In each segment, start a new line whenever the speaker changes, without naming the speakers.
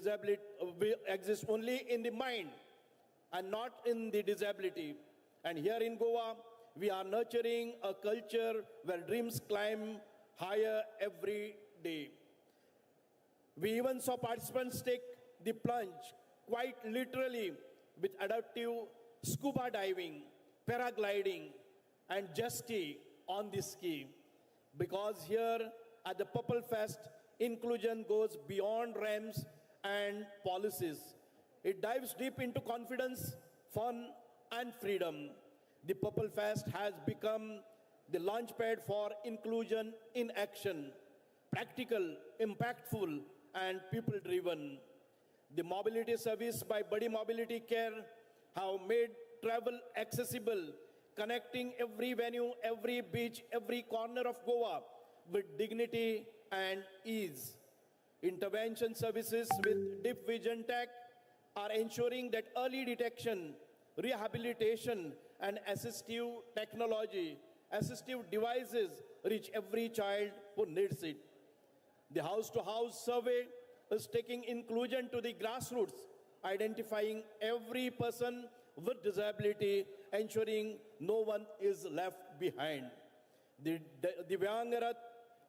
disability will exist only in the mind and not in the disability. And here in Goa, we are nurturing a culture where dreams climb higher every day. We even saw participants take the plunge quite literally with adaptive scuba diving, paragliding, and jet ski on the ski. Because here at the Purple Fest, inclusion goes beyond ramps and policies. It dives deep into confidence, fun, and freedom. The Purple Fest has become the launchpad for inclusion in action, practical, impactful, and people-driven. The mobility service by Buddy Mobility Care have made travel accessible, connecting every venue, every beach, every corner of Goa with dignity and ease. Intervention services with Deep Vision Tech are ensuring that early detection, rehabilitation, and assistive technology, assistive devices reach every child who needs it. The house-to-house survey is taking inclusion to the grassroots, identifying every person with disability, ensuring no one is left behind. The Divyang Rath,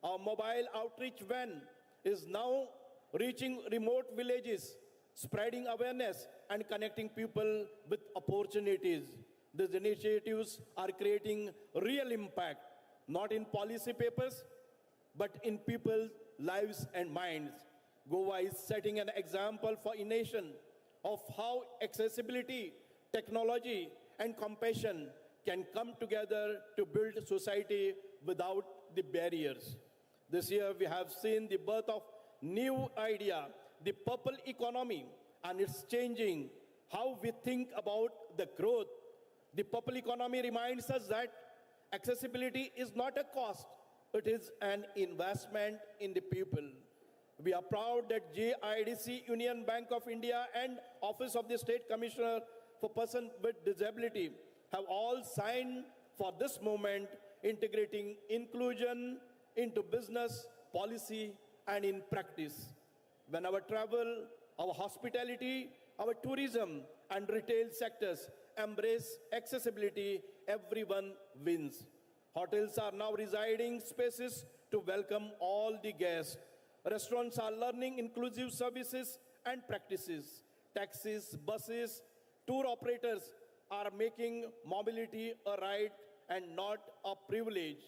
our mobile outreach van, is now reaching remote villages, spreading awareness and connecting people with opportunities. These initiatives are creating real impact, not in policy papers, but in people's lives and minds. Goa is setting an example for a nation of how accessibility, technology, and compassion can come together to build a society without the barriers. This year we have seen the birth of new idea, the purple economy, and it's changing how we think about the growth. The purple economy reminds us that accessibility is not a cost, it is an investment in the people. We are proud that JIDC, Union Bank of India, and Office of the State Commissioner for Persons with Disability have all signed for this movement, integrating inclusion into business, policy, and in practice. When our travel, our hospitality, our tourism, and retail sectors embrace accessibility, everyone wins. Hotels are now residing spaces to welcome all the guests. Restaurants are learning inclusive services and practices. Taxis, buses, tour operators are making mobility a right and not a privilege.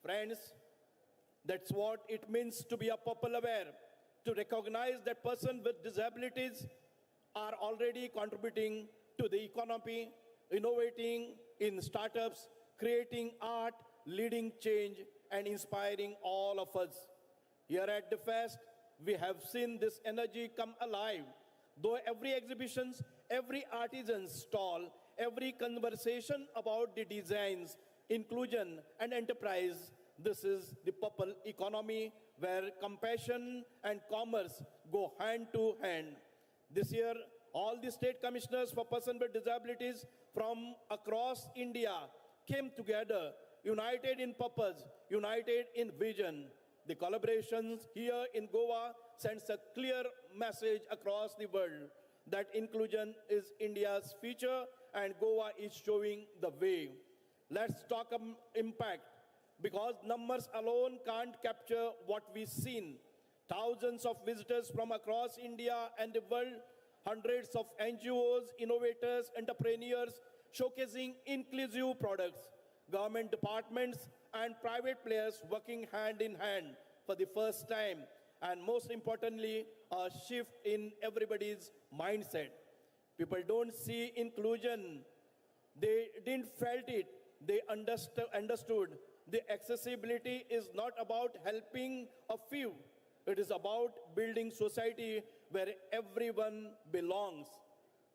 Friends, that's what it means to be a purple aware, to recognize that persons with disabilities are already contributing to the economy, innovating in startups, creating art, leading change, and inspiring all of us. Here at the Fest, we have seen this energy come alive. Though every exhibition, every artisan stall, every conversation about the designs, inclusion, and enterprise, this is the purple economy where compassion and commerce go hand to hand. This year, all the state commissioners for persons with disabilities from across India came together, united in purpose, united in vision. The collaborations here in Goa sends a clear message across the world that inclusion is India's future and Goa is showing the way. Let's talk impact, because numbers alone can't capture what we've seen. Thousands of visitors from across India and the world, hundreds of NGOs, innovators, entrepreneurs showcasing inclusive products, government departments and private players working hand in hand for the first time, and most importantly, a shift in everybody's mindset. People don't see inclusion, they didn't felt it, they understood. The accessibility is not about helping a few, it is about building society where everyone belongs.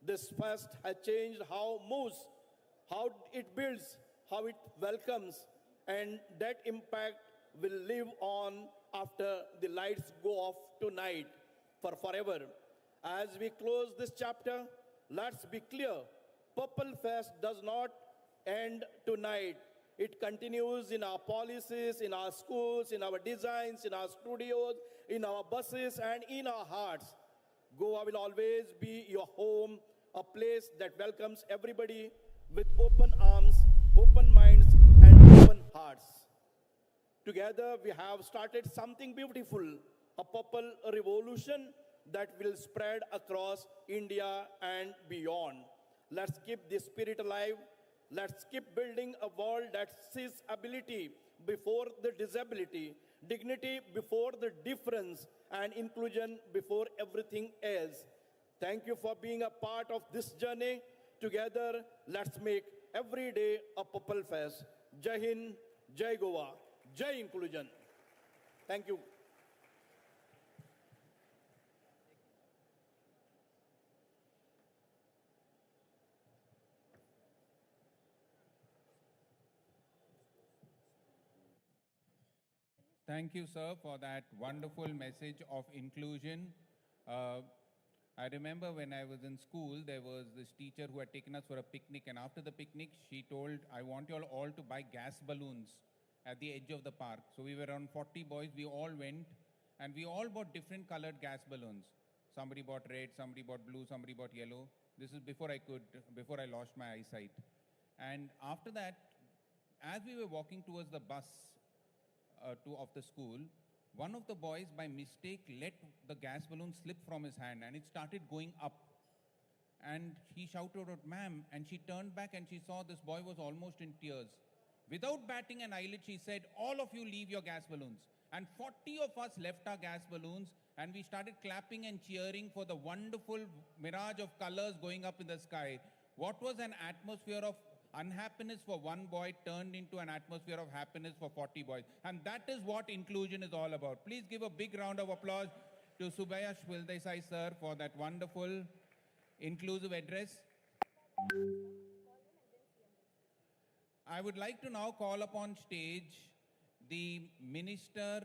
This fest has changed how it moves, how it builds, how it welcomes, and that impact will live on after the lights go off tonight for forever. As we close this chapter, let's be clear, Purple Fest does not end tonight. It continues in our policies, in our schools, in our designs, in our studios, in our buses, and in our hearts. Goa will always be your home, a place that welcomes everybody with open arms, open minds, and open hearts. Together, we have started something beautiful, a purple revolution that will spread across India and beyond. Let's keep this spirit alive. Let's keep building a world that sees ability before the disability, dignity before the difference, and inclusion before everything else. Thank you for being a part of this journey. Together, let's make every day a Purple Fest. Jai Hind, Jai Goa, Jai Inclusion. Thank you.
Thank you, sir, for that wonderful message of inclusion. Uh, I remember when I was in school, there was this teacher who had taken us for a picnic, and after the picnic, she told, I want you all to buy gas balloons at the edge of the park. So we were around 40 boys, we all went, and we all bought different colored gas balloons. Somebody bought red, somebody bought blue, somebody bought yellow. This is before I lost my eyesight. And after that, as we were walking towards the bus, of the school, one of the boys by mistake let the gas balloon slip from his hand and it started going up. And he shouted out, ma'am, and she turned back and she saw this boy was almost in tears. Without batting an eyelid, she said, all of you leave your gas balloons. And 40 of us left our gas balloons and we started clapping and cheering for the wonderful mirage of colors going up in the sky. What was an atmosphere of unhappiness for one boy turned into an atmosphere of happiness for 40 boys. And that is what inclusion is all about. Please give a big round of applause to Subhayash Valdesai sir for that wonderful inclusive address. I would like to now call upon stage the Minister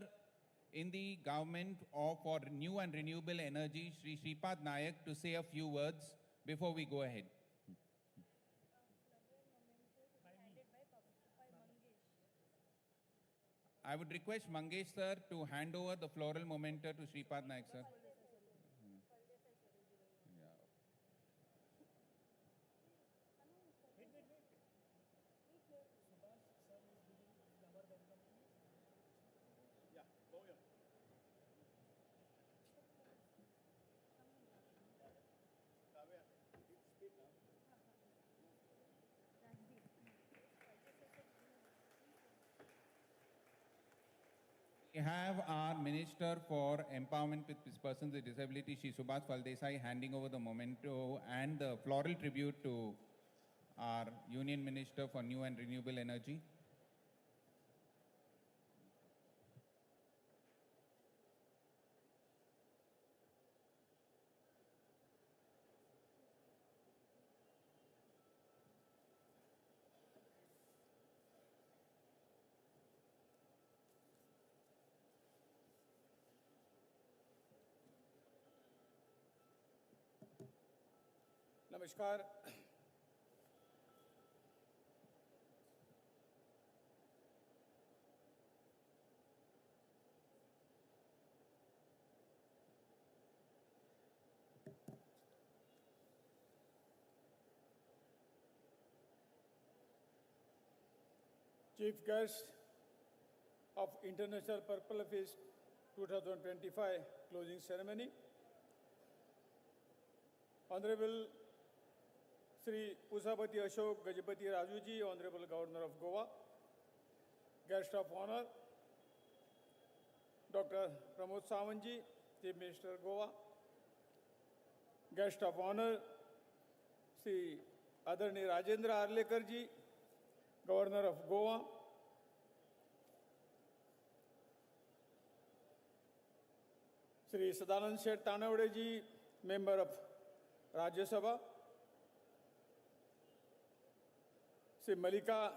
in the Government for New and Renewable Energy, Shri Shripad Nayak, to say a few words before we go ahead. I would request Mangesh sir to hand over the floral memento to Shripad Nayak sir. We have our Minister for Empowerment with Persons with Disability, Shri Subhash Valdesai, handing over the memento and the floral tribute to our Union Minister for New and Renewable Energy.
नमस्कार। Chief Guest of International Purple Fest 2025 closing ceremony, Honorable Sri Ushabati Ashok Gajapati Rajuji, Honorable Governor of Goa, Guest of Honor, Dr. Pramod Sawantji, Chief Minister Goa, Guest of Honor, Sri Adarni Rajendra Arlekarji, Governor of Goa, Sri Sadanand Seth Tanawade, Member of Rajya Sabha, Sri Malika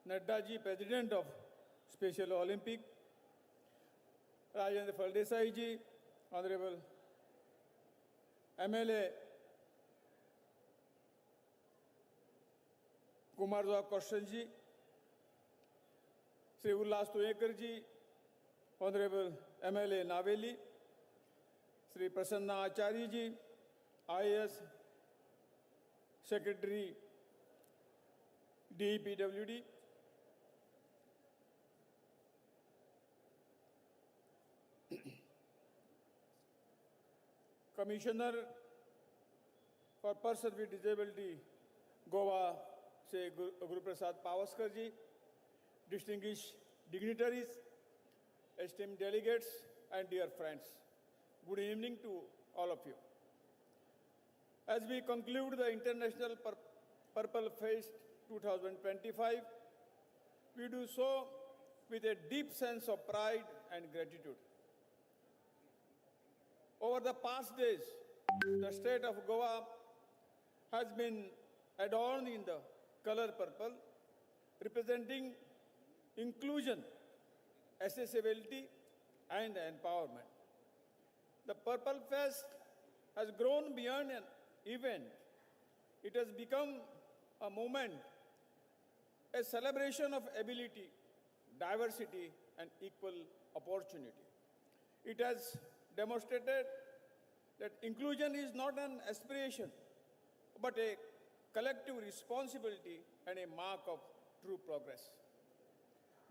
Nadda ji, President of Special Olympic, Rajendra Valdesai ji, Honorable MLA Kumar Kaushal ji, Sri Ullas Toyekar ji, Honorable MLA Naveli, Sri Prasanna Acharya ji, IAS Secretary, DEPWD, Commissioner for Persons with Disability, Goa, Sri Guru Prasad Pavaskar ji, distinguished dignitaries, esteemed delegates, and dear friends. Good evening to all of you. As we conclude the International Purple Fest 2025, we do so with a deep sense of pride and gratitude. Over the past days, the state of Goa has been adorned in the color purple, representing inclusion, accessibility, and empowerment. The Purple Fest has grown beyond an event. It has become a moment, a celebration of ability, diversity, and equal opportunity. It has demonstrated that inclusion is not an aspiration, but a collective responsibility and a mark of true progress.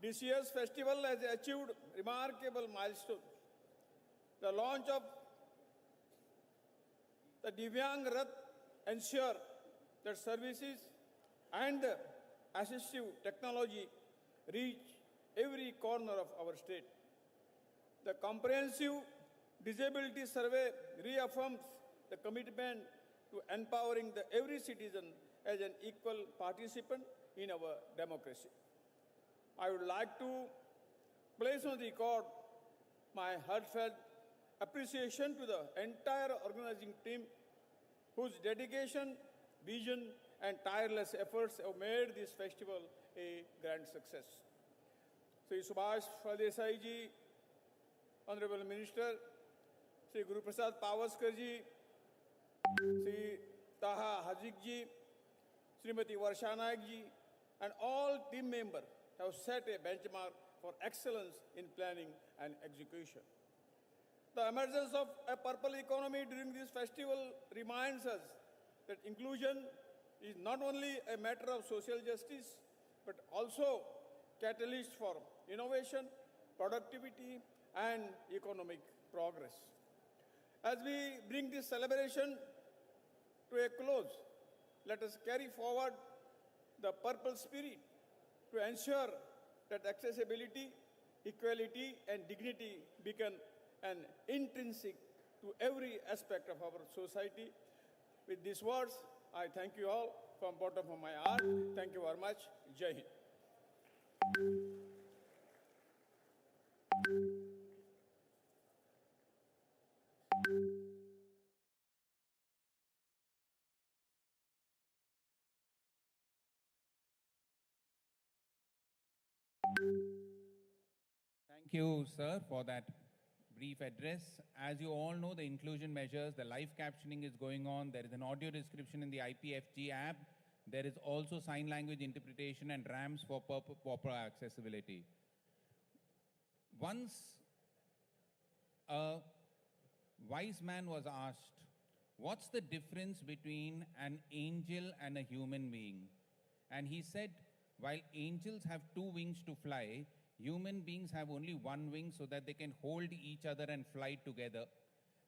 This year's festival has achieved remarkable milestones. The launch of the Divyang Rath ensure that services and assistive technology reach every corner of our state. The comprehensive disability survey reaffirms the commitment to empowering every citizen as an equal participant in our democracy. I would like to place on record my heartfelt appreciation to the entire organizing team whose dedication, vision, and tireless efforts have made this festival a grand success. Sri Subhash Desai ji, Honorable Minister, Sri Guru Prasad Pavaskar ji, Sri Taha Hazik ji, Srimati Varsha Naik ji, and all team members have set a benchmark for excellence in planning and execution. The emergence of a purple economy during this festival reminds us that inclusion is not only a matter of social justice, but also catalyst for innovation, productivity, and economic progress. As we bring this celebration to a close, let us carry forward the purple spirit to ensure that accessibility, equality, and dignity become an intrinsic to every aspect of our society. With these words, I thank you all from the bottom of my heart. Thank you very much. Jai Hind.
Thank you, sir, for that brief address. As you all know, the inclusion measures, the live captioning is going on. There is an audio description in the IPFG app. There is also sign language interpretation and ramps for proper accessibility. Once a wise man was asked, what's the difference between an angel and a human being? And he said, while angels have 2 wings to fly, human beings have only 1 wing so that they can hold each other and fly together.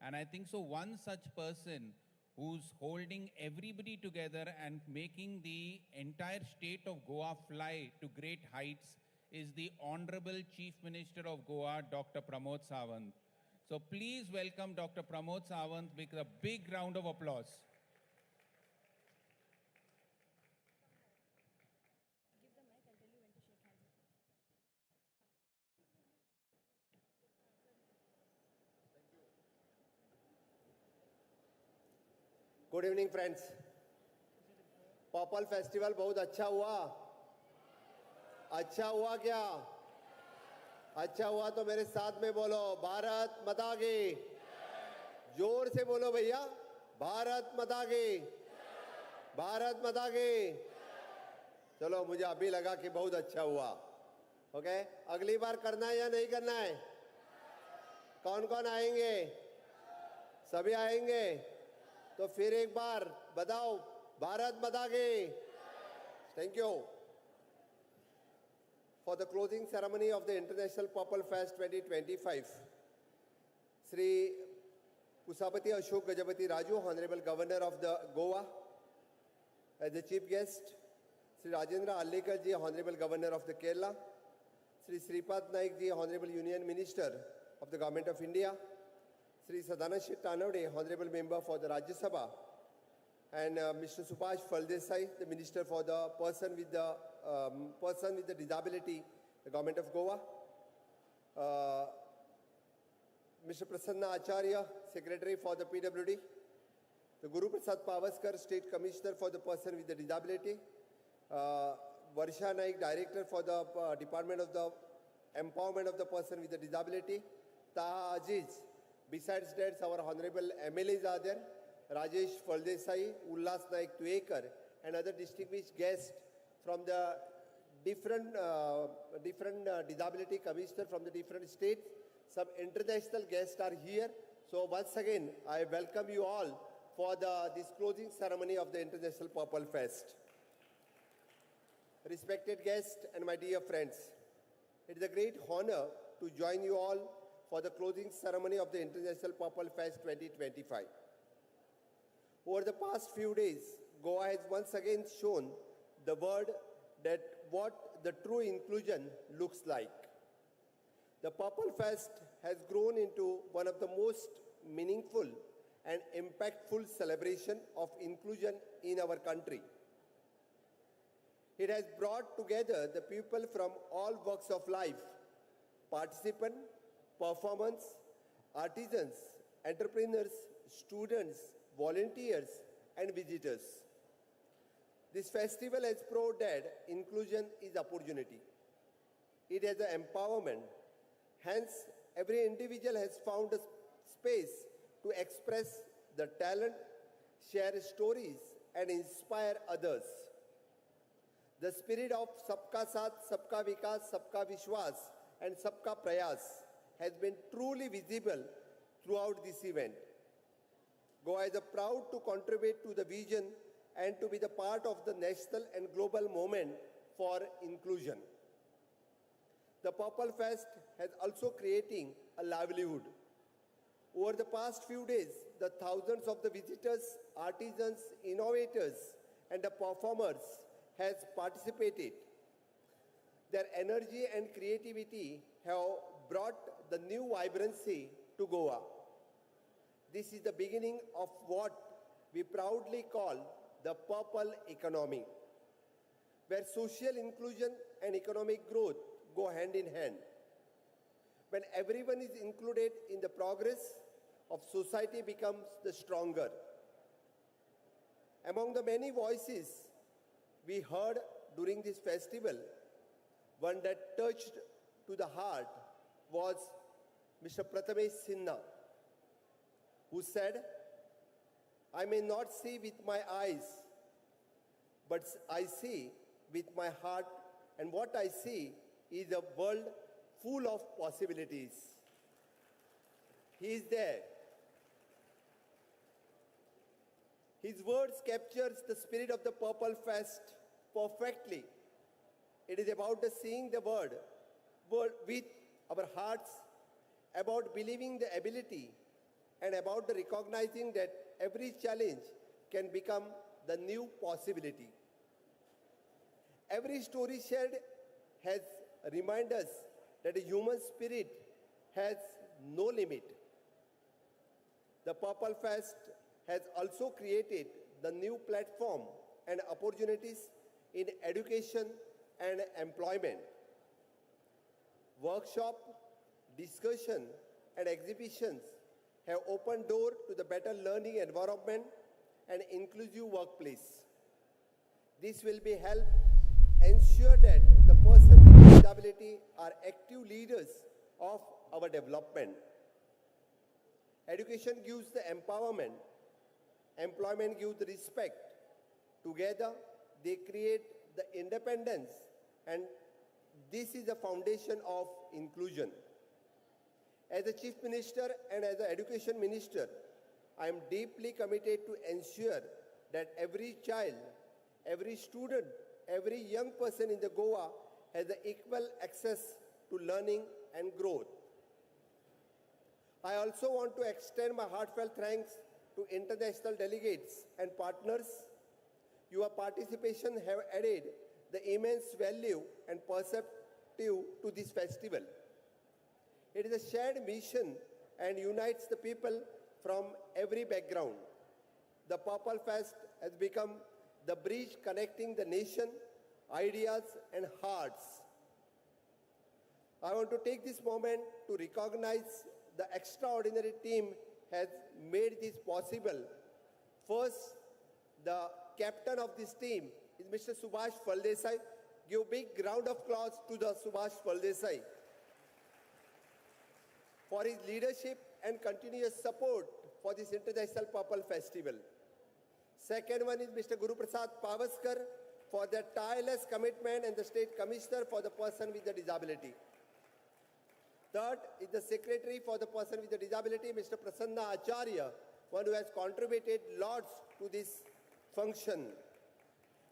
And I think so one such person who's holding everybody together and making the entire state of Goa fly to great heights is the Honorable Chief Minister of Goa, Dr. Pramod Sawant. So please welcome Dr. Pramod Sawant with a big round of applause.
Good evening friends. Purple festival बहुत अच्छा हुआ. अच्छा हुआ क्या? अच्छा हुआ तो मेरे साथ में बोलो, भारत माता की. जोर से बोलो भैया, भारत माता की. भारत माता की. चलो, मुझे अभी लगा कि बहुत अच्छा हुआ. ओके, अगली बार करना है या नहीं करना है? कौन कौन आएंगे? सभी आएंगे तो फिर एक बार बताओ भारत माता की thank you for the closing ceremony of the International Purple Fest 2025 Sri Kusapati Ashok Gajapati Raju, Honorable Governor of the Goa, as the chief guest, Sri Rajendra Allekar ji, Honorable Governor of the Kerala, Sri Sripad Naik ji, Honorable Union Minister of the Government of India, Sri Sadanashit Tanavade, Honorable Member for the Rajya Sabha, and Mr. Subhash Phaldesai, the Minister for the person with the disability, the Government of Goa, Mr. Prasanna Acharya, Secretary for the PWD, the Guru Prasad Pavaskar, State Commissioner for the person with the disability, Varsha Naik, Director for the Department of the Empowerment of the Person with the Disability, Taha Aziz. Besides that, our Honorable MLAs are there, Rajesh Phaldesai, Ullas Naik Tuekar, and other distinguished guests from the different disability commissioner from the different states. Some international guests are here. So once again, I welcome you all for this closing ceremony of the International Purple Fest. Respected guests and my dear friends, it is a great honor to join you all for the closing ceremony of the International Purple Fest 2025. Over the past few days, Goa has once again shown the world that what the true inclusion looks like. The Purple Fest has grown into one of the most meaningful and impactful celebration of inclusion in our country. It has brought together the people from all walks of life, participants, performers, artisans, entrepreneurs, students, volunteers, and visitors. This festival has proved that inclusion is opportunity. It is an empowerment. Hence, every individual has found a space to express the talent, share stories, and inspire others. The spirit of Sabka Saath, Sabka Vikas, Sabka Vishwas, and Sabka Prayas has been truly visible throughout this event. Goa is proud to contribute to the vision and to be the part of the national and global movement for inclusion. The Purple Fest has also creating a livelihood. Over the past few days, the thousands of the visitors, artisans, innovators, and the performers has participated. Their energy and creativity have brought the new vibrancy to Goa. This is the beginning of what we proudly call the purple economy, where social inclusion and economic growth go hand in hand. When everyone is included in the progress of society becomes the stronger. Among the many voices we heard during this festival, one that touched to the heart was Mr. Prathamesh Sinha, who said, "I may not see with my eyes, but I see with my heart, and what I see is a world full of possibilities." He is there. His words captures the spirit of the Purple Fest perfectly. It is about the seeing the world with our hearts, about believing the ability, and about the recognizing that every challenge can become the new possibility. Every story shared has reminded us that the human spirit has no limit. The Purple Fest has also created the new platform and opportunities in education and employment. Workshop, discussion, and exhibitions have opened doors to the better learning environment and inclusive workplace. This will be help ensure that the person with disability are active leaders of our development. Education gives the empowerment, employment gives the respect. Together, they create the independence, and this is the foundation of inclusion. As a Chief Minister and as an Education Minister, I am deeply committed to ensure that every child, every student, every young person in the Goa has the equal access to learning and growth. I also want to extend my heartfelt thanks to international delegates and partners. Your participation have added the immense value and perspective to this festival. It is a shared mission and unites the people from every background. The Purple Fest has become the bridge connecting the nation, ideas, and hearts. I want to take this moment to recognize the extraordinary team has made this possible. First, the captain of this team is Mr. Subhash Faldesai. Give a big round of applause to the Subhash Faldesai for his leadership and continuous support for this International Purple Festival. Second one is Mr. Guru Prasad Pavaskar for their tireless commitment and the State Commissioner for the person with the disability. Third is the Secretary for the person with the disability, Mr. Prasanna Acharya, one who has contributed lots to this function.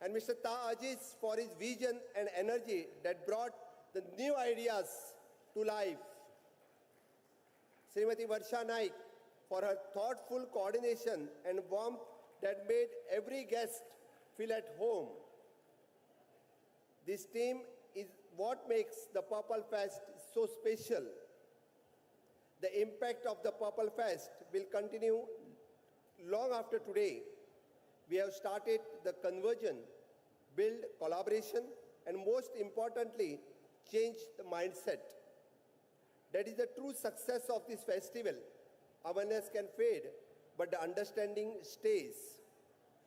And Mr. Ta Aziz for his vision and energy that brought the new ideas to life. Srimati Varsha Naik for her thoughtful coordination and warmth that made every guest feel at home. This team is what makes the Purple Fest so special. The impact of the Purple Fest will continue long after today. We have started the conversion, build collaboration, and most importantly, change the mindset. That is the true success of this festival. Awareness can fade, but the understanding stays.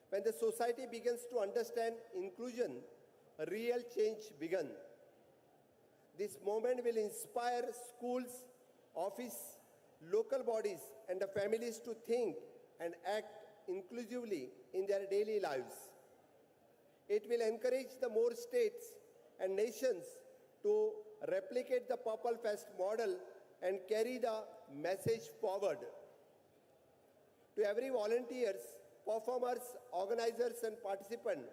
When the society begins to understand inclusion, a real change begins. This moment will inspire schools, office, local bodies, and the families to think and act inclusively in their daily lives. It will encourage the more states and nations to replicate the Purple Fest model and carry the message forward. To every volunteers, performers, organizers, and participants,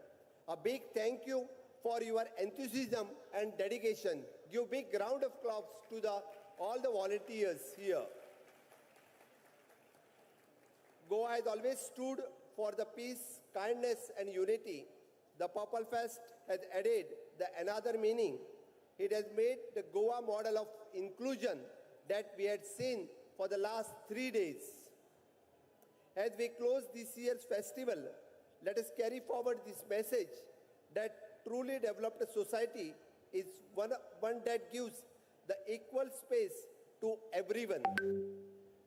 a big thank you for your enthusiasm and dedication. Give a big round of applause to all the volunteers here. Goa has always stood for the peace, kindness, and unity. The Purple Fest has added another meaning. It has made the Goa model of inclusion that we had seen for the last 3 days. As we close this year's festival, let us carry forward this message that truly developed society is one that gives the equal space to everyone.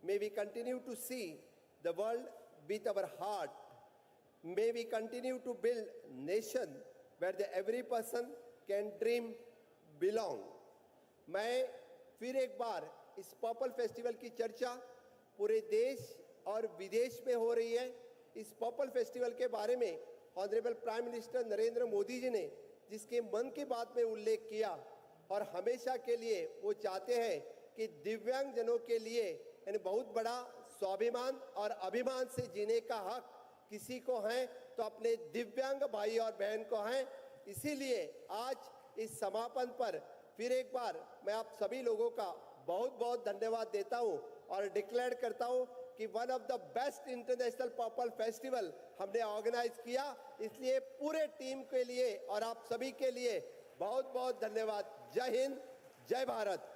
May we continue to see the world with our heart. May we continue to build a nation where every person can dream, belong. मैं फिर एक बार इस purple festival की चर्चा पूरे देश और विदेश में हो रही है. इस पर्पल फेस्टिवल के बारे में honourable prime minister Narendra Modi ji ने जिसके मन की बात में उल्लेख किया और हमेशा के लिए वो चाहते हैं कि दिव्यांग जनों के लिए यानी बहुत बड़ा स्वाभिमान और अभिमान से जीने का हक किसी को है तो अपने दिव्यांग भाई और बहन को है. इसीलिए आज इस समापन पर फिर एक बार मैं आप सभी लोगों का बहुत बहुत धन्यवाद देता हूं और डिक्लेयर करता हूं कि one of the best international purple festival हमने ऑर्गेनाइज किया. इसलिए पूरे टीम के लिए और आप सभी के लिए बहुत बहुत धन्यवाद. जय हिंद, जय Bharat.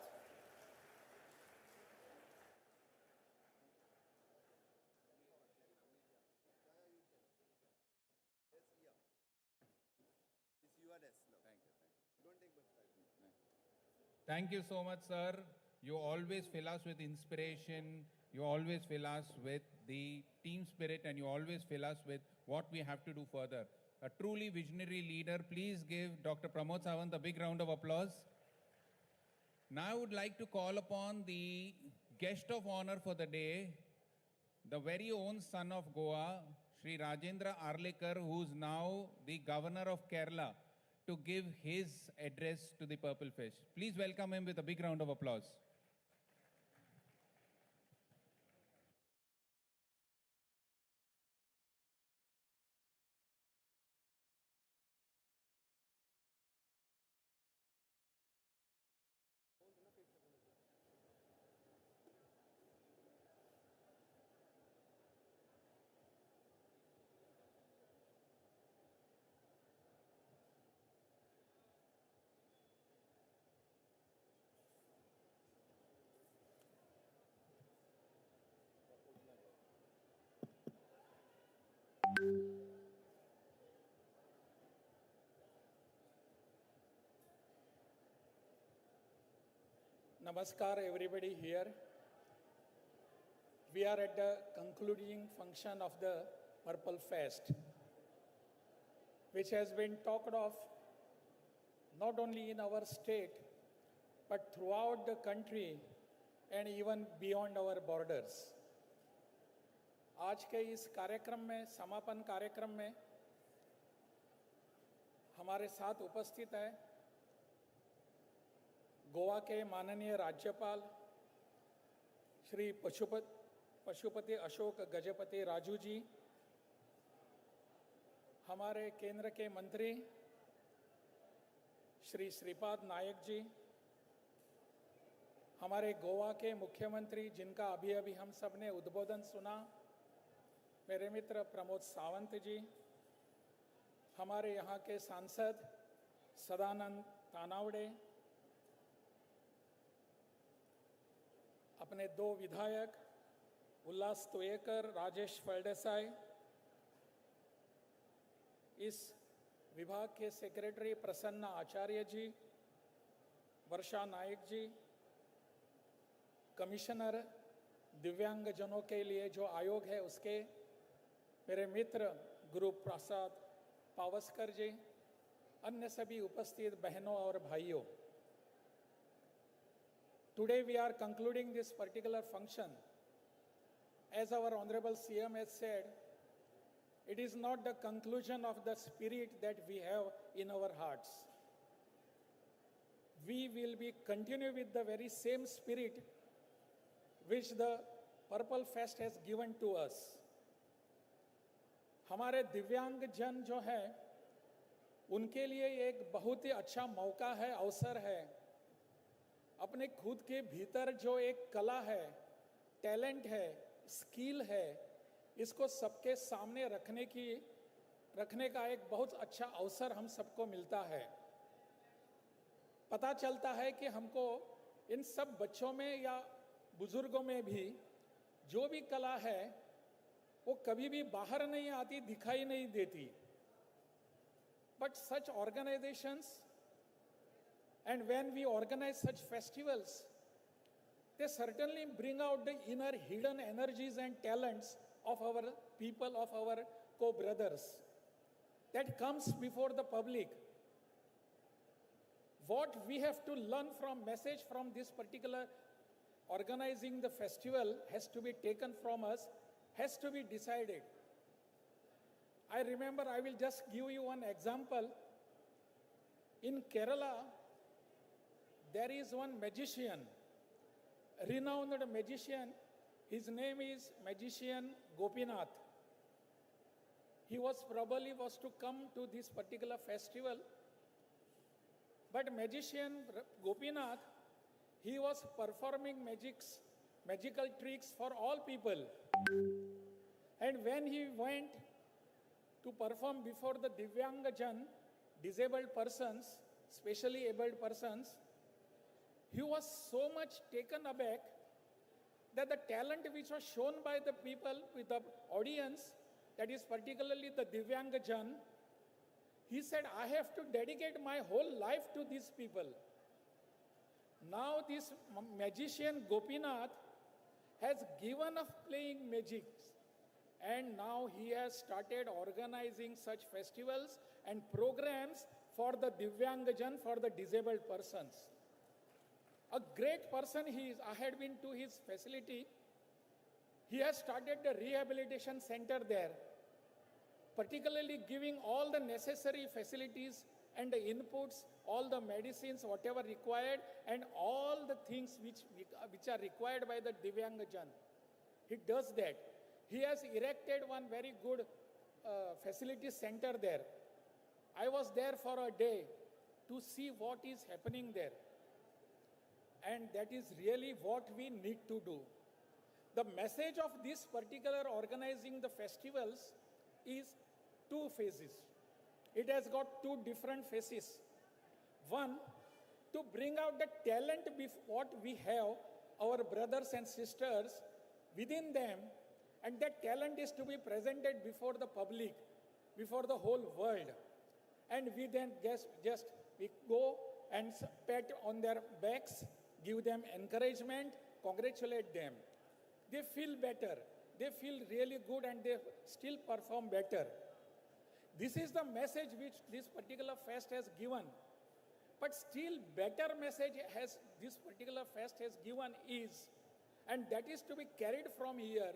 Thank you so much, sir. You always fill us with inspiration. You always fill us with the team spirit, and you always fill us with what we have to do further. A truly visionary leader. Please give Dr. Pramod Sawant a big round of applause. Now I would like to call upon the guest of honor for the day, the very own son of Goa, Sri Rajendra Arlekar, who is now the governor of Kerala, to give his address to the Purple Fest. Please welcome him with a big round of applause.
Namaskar, everybody here. We are at the concluding function of the Purple Fest, which has been talked of not only in our state, but throughout the country and even beyond our borders. आज के इस कार्यक्रम में, समापन कार्यक्रम में हमारे साथ उपस्थित है गोवा के माननीय राज्यपाल श्री पशुपति अशोक गजपति राजू जी, हमारे केंद्र के मंत्री श्री श्रीपाद नायक जी, हमारे गोवा के मुख्यमंत्री जिनका अभी अभी हम सब ने उद्बोधन सुना, मेरे मित्र प्रमोद सावंत जी, हमारे यहाँ के सांसद सदानंद तानावड़े, अपने दो विधायक उल्लास तोयेकर, राजेश फलदेसाई, इस विभाग के सेक्रेटरी प्रसन्ना आचार्य जी, वर्षा नायक जी, कमिश्नर दिव्यांगजनों के लिए जो आयोग है उसके मेरे मित्र गुरु प्रसाद पावस्कर जी, अन्य सभी उपस्थित बहनों और भाइयों, today we are concluding this particular function. As our Honorable CM has said, it is not the conclusion of the spirit that we have in our hearts. We will be continue with the very same spirit which the Purple Fest has given to us. हमारे दिव्यांग जन जो है उनके लिए एक बहुत ही अच्छा मौका है, अवसर है, अपने खुद के भीतर जो एक कला है, टैलेंट है, स्किल है, इसको सबके सामने रखने का एक बहुत अच्छा अवसर हम सबको मिलता है। पता चलता है कि हमको इन सब बच्चों में या बुजुर्गों में भी जो भी कला है वो कभी भी बाहर नहीं आती, दिखाई नहीं देती। But such organizations, and when we organize such festivals, they certainly bring out the inner hidden energies and talents of our people, of our co-brothers. That comes before the public. What we have to learn from message from this particular organizing the festival has to be taken from us, has to be decided. I remember, I will just give you one example. In Kerala, there is one magician, renowned magician. His name is Magician Gopinath. He was to come to this particular festival. But Magician Gopinath, he was performing magical tricks for all people. And when he went to perform before the Divyangjan, disabled persons, specially abled persons, he was so much taken aback that the talent which was shown by the people with the audience, that is particularly the Divyangjan, he said, I have to dedicate my whole life to these people. Now this magician Gopinath has given up playing magic, and now he has started organizing such festivals and programs for the Divyangjan, for the disabled persons. A great person he is. I had been to his facility. He has started the rehabilitation center there, particularly giving all the necessary facilities and the inputs, all the medicines, whatever required, and all the things which are required by the Divyangjan. He does that. He has erected one very good facility center there. I was there for a day to see what is happening there. And that is really what we need to do. The message of this particular organizing the festivals is two phases. It has got two different phases. One, to bring out the talent what we have, our brothers and sisters within them, and that talent is to be presented before the public, before the whole world. And we then we go and pat on their backs, give them encouragement, congratulate them. They feel better. They feel really good and they still perform better. This is the message which this particular fest has given. But still better message has this particular fest has given is, and that is to be carried from here,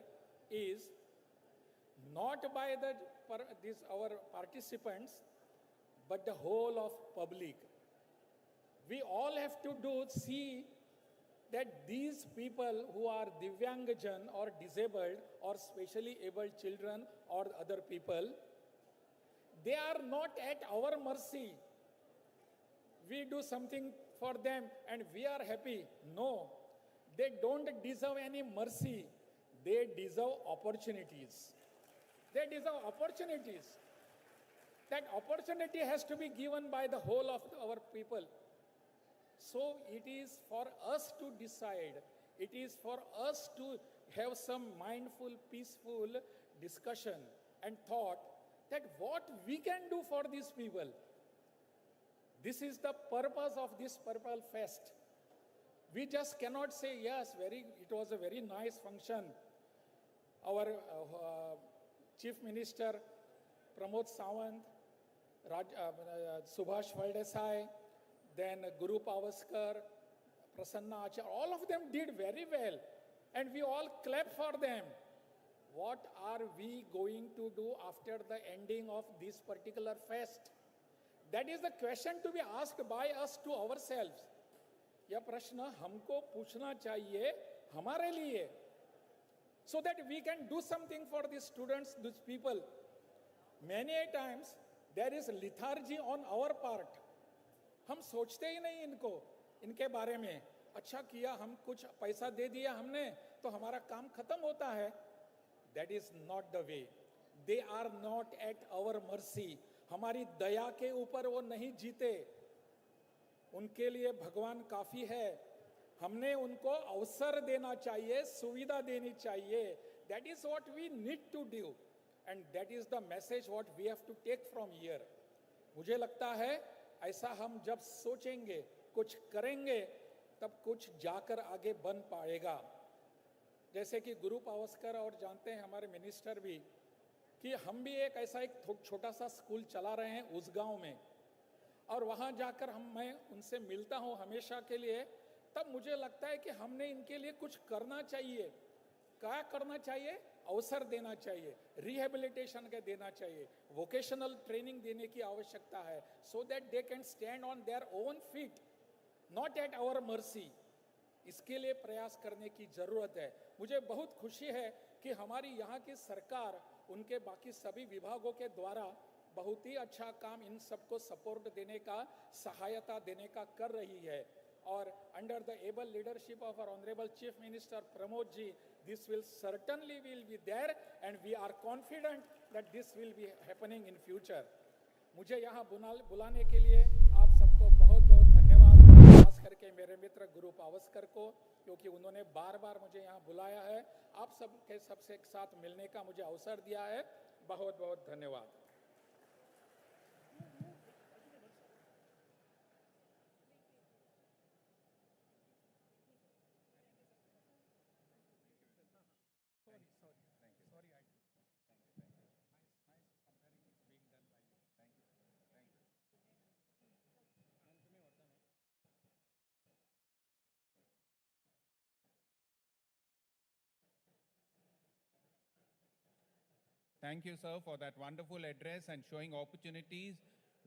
is not by our participants, but the whole of public. We all have to see that these people who are Divyangjan or disabled or specially abled children or other people, they are not at our mercy. We do something for them and we are happy. No, they don't deserve any mercy. They deserve opportunities. They deserve opportunities. That opportunity has to be given by the whole of our people. So it is for us to decide. It is for us to have some mindful, peaceful discussion and thought that what we can do for these people. This is the purpose of this Purple Fest. We just cannot say, yes, it was a very nice function. Our Chief Minister Pramod Sawant, Subhash Valdesai, then Guru Pavaskar, Prasanna Achar, all of them did very well. And we all clap for them. What are we going to do after the ending of this particular fest? That is the question to be asked by us to ourselves. यह प्रश्न हमको पूछना चाहिए हमारे लिए, so that we can do something for these students, these people. Many a times there is lethargy on our part. हम सोचते ही नहीं इनके बारे में. अच्छा किया, हम कुछ पैसा दे दिया हमने तो हमारा काम खत्म होता है. That is not the way. They are not at our mercy. हमारी दया के ऊपर वो नहीं जीते. उनके लिए भगवान काफी है. हमने उनको अवसर देना चाहिए, सुविधा देनी चाहिए. That is what we need to do. And that is the message what we have to take from here. मुझे लगता है ऐसा हम जब सोचेंगे, कुछ करेंगे, तब कुछ जाकर आगे बन पाएगा. जैसे कि गुरु पावस्कर और जानते हैं हमारे मिनिस्टर भी, कि हम भी एक छोटा सा स्कूल चला रहे हैं उस गांव में, और वहां जाकर मैं उनसे मिलता हूं हमेशा के लिए. तब मुझे लगता है कि हमने इनके लिए कुछ करना चाहिए. क्या करना चाहिए? अवसर देना चाहिए, रिहेबिलिटेशन का देना चाहिए, वोकेशनल ट्रेनिंग देने की आवश्यकता है, so that they can stand on their own feet, not at our mercy. इसके लिए प्रयास करने की जरूरत है. मुझे बहुत खुशी है कि हमारी यहाँ की सरकार उनके बाकी सभी विभागों के द्वारा बहुत ही अच्छा काम इन सबको सपोर्ट देने का, सहायता देने का कर रही है. और under the able leadership of our honourable chief minister Pramod ji, this will certainly be there and we are confident that this will be happening in future. मुझे यहाँ बुलाने के लिए आप सबको बहुत बहुत धन्यवाद, खास करके मेरे मित्र गुरु पावस्कर को, क्योंकि उन्होंने बार बार मुझे यहाँ बुलाया है. आप सबके सबसे एक साथ मिलने का मुझे अवसर दिया है. बहुत बहुत धन्यवाद.
Thank you, sir, for that wonderful address and showing opportunities.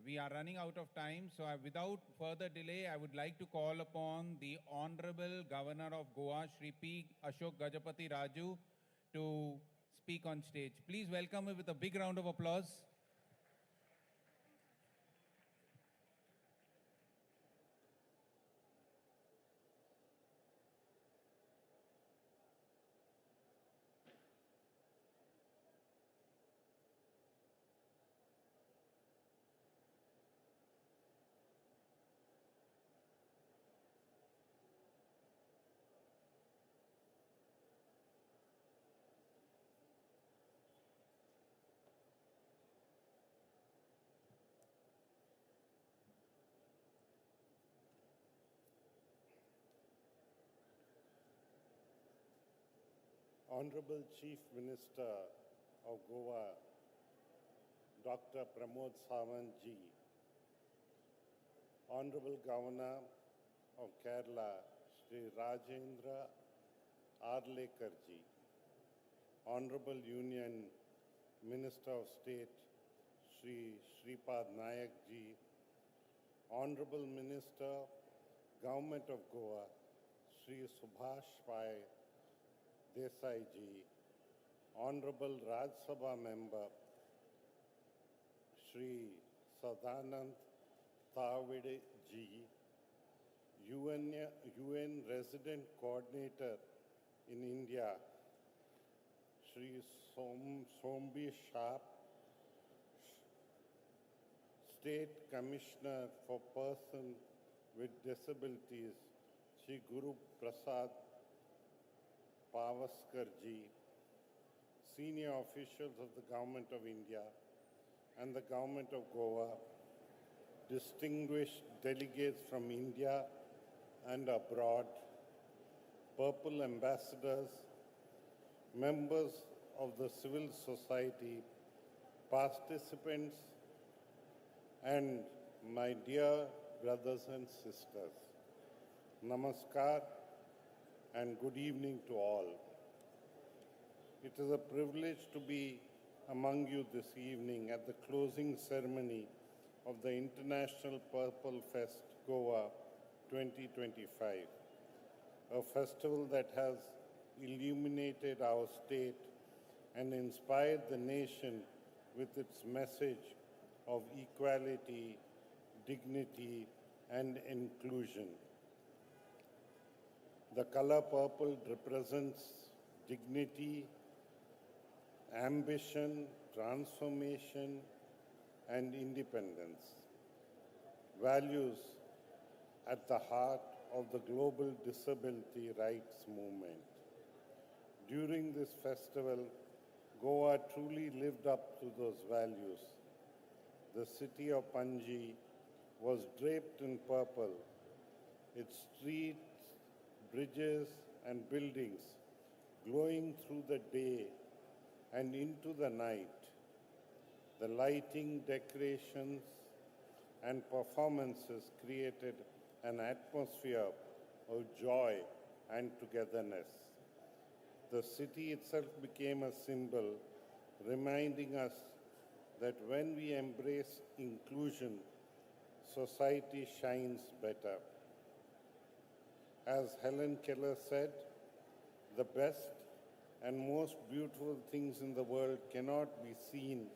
We are running out of time, so without further delay, I would like to call upon the Honorable Governor of Goa, Shri P. Ashok Gajapati Raju, to speak on stage. Please welcome him with a big round of applause.
Honorable Chief Minister of Goa, Dr. Pramod Sawant ji, Honorable Governor of Kerala, Sri Rajendra Arlekar ji, Honorable Union Minister of State, Sri Shripad Nayak ji, Honorable Minister, Government of Goa, Sri Subhash Pai Desai ji, Honorable Raj Sabha Member, Sri Sadanand Thavide ji, UN Resident Coordinator in India, Sri Sombi Shah, State Commissioner for Persons with Disabilities, Sri Guru Prasad Pavaskar ji, senior officials of the Government of India and the Government of Goa, distinguished delegates from India and abroad, Purple ambassadors, members of the civil society, participants, and my dear brothers and sisters, Namaskar and good evening to all. It is a privilege to be among you this evening at the closing ceremony of the International Purple Fest Goa 2025, a festival that has illuminated our state and inspired the nation with its message of equality, dignity, and inclusion. The color purple represents dignity, ambition, transformation, and independence, values at the heart of the global disability rights movement. During this festival, Goa truly lived up to those values. The city of Panji was draped in purple, its streets, bridges, and buildings glowing through the day and into the night. The lighting, decorations, and performances created an atmosphere of joy and togetherness. The city itself became a symbol, reminding us that when we embrace inclusion, society shines better. As Helen Keller said, the best and most beautiful things in the world cannot be seen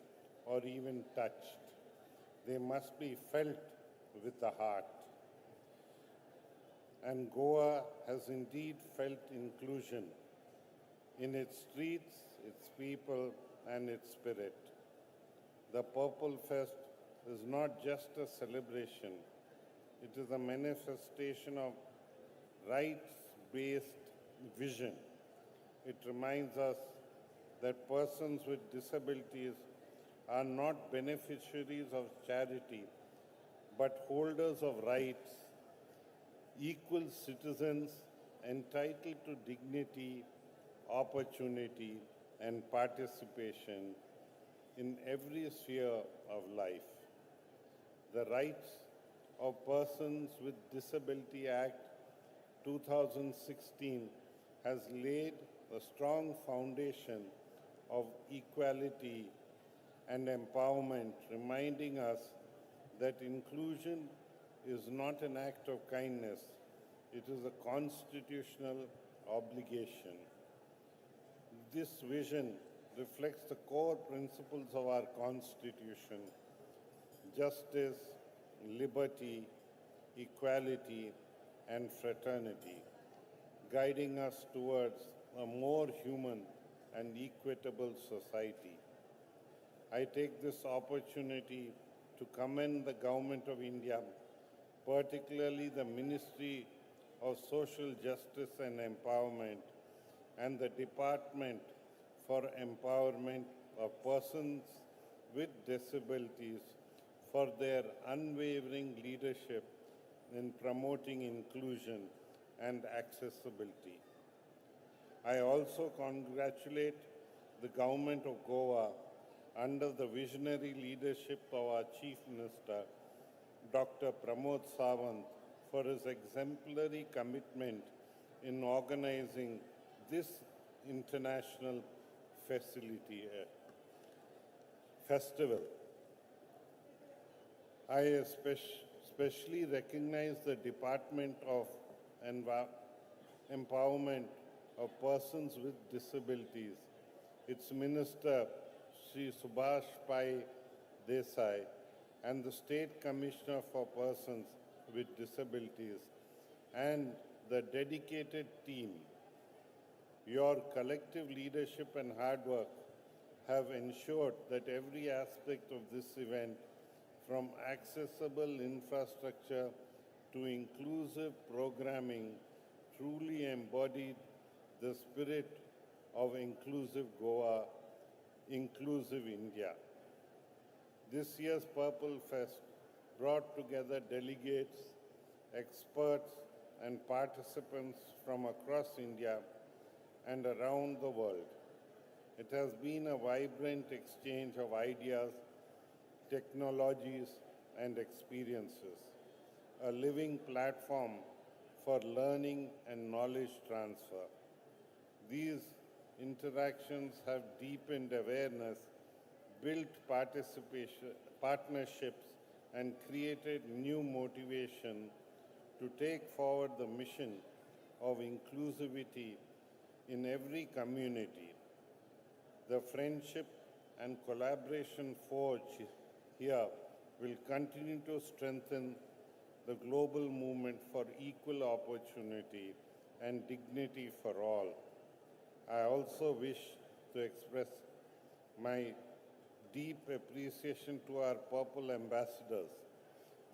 or even touched. They must be felt with the heart. And Goa has indeed felt inclusion in its streets, its people, and its spirit. The Purple Fest is not just a celebration, it is a manifestation of rights-based vision. It reminds us that persons with disabilities are not beneficiaries of charity, but holders of rights, equal citizens entitled to dignity, opportunity, and participation in every sphere of life. The Rights of Persons with Disability Act 2016 has laid a strong foundation of equality and empowerment, reminding us that inclusion is not an act of kindness, it is a constitutional obligation. This vision reflects the core principles of our Constitution: justice, liberty, equality, and fraternity, guiding us towards a more human and equitable society. I take this opportunity to commend the Government of India, particularly the Ministry of Social Justice and Empowerment and the Department for Empowerment of Persons with Disabilities for their unwavering leadership in promoting inclusion and accessibility. I also congratulate the government of Goa under the visionary leadership of our Chief Minister, Dr. Pramod Sawant, for his exemplary commitment in organizing this international festival. I especially recognize the Department of Empowerment of Persons with Disabilities, its Minister, Sri Subhash Pai Desai, and the State Commissioner for Persons with Disabilities, and the dedicated team. Your collective leadership and hard work have ensured that every aspect of this event, from accessible infrastructure to inclusive programming, truly embodied the spirit of Inclusive Goa, Inclusive India. This year's Purple Fest brought together delegates, experts, and participants from across India and around the world. It has been a vibrant exchange of ideas, technologies, and experiences, a living platform for learning and knowledge transfer. These interactions have deepened awareness, built partnerships, and created new motivation to take forward the mission of inclusivity in every community. The friendship and collaboration forged here will continue to strengthen the global movement for equal opportunity and dignity for all. I also wish to express my deep appreciation to our Purple ambassadors,